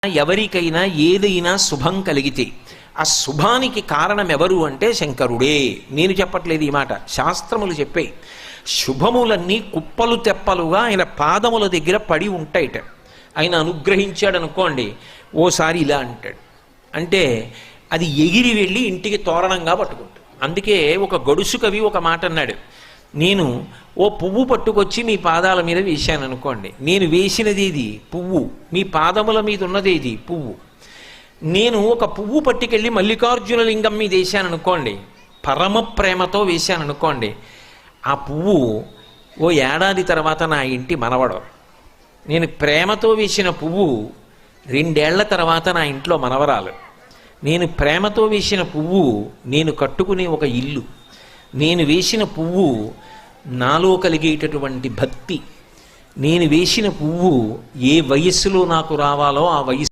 ఎవరికైనా ఏదైనా శుభం కలిగితే ఆ శుభానికి కారణం ఎవరు అంటే శంకరుడే. నేను చెప్పట్లేదు ఈ మాట, శాస్త్రములు చెప్పాయి. శుభములన్నీ కుప్పలు తెప్పలుగా ఆయన పాదముల దగ్గర పడి ఉంటాయిట. ఆయన అనుగ్రహించాడు అనుకోండి, ఓసారి ఇలా అంటాడు అంటే అది ఎగిరి వెళ్ళి ఇంటికి తోరణంగా పట్టుకుంటాడు. అందుకే ఒక గడుసు కవి ఒక మాట అన్నాడు, నేను ఓ పువ్వు పట్టుకొచ్చి మీ పాదాల మీద వేశాను అనుకోండి, నేను వేసినది ఇది పువ్వు, మీ పాదముల మీద ఉన్నది ఇది పువ్వు. నేను ఒక పువ్వు పట్టుకెళ్ళి మల్లికార్జున లింగం మీద వేశాను అనుకోండి, పరమ ప్రేమతో వేశాను అనుకోండి, ఆ పువ్వు ఓ ఏడాది తర్వాత నా ఇంటి మనవడు. నేను ప్రేమతో వేసిన పువ్వు 2 ఏళ్ల తర్వాత నా ఇంట్లో మనవరాలు. నేను ప్రేమతో వేసిన పువ్వు నేను కట్టుకునే ఒక ఇల్లు. నేను వేసిన పువ్వు నాలో కలిగేటటువంటి భక్తి. నేను వేసిన పువ్వు ఏ వయస్సులో నాకు రావాలో ఆ వయస్సు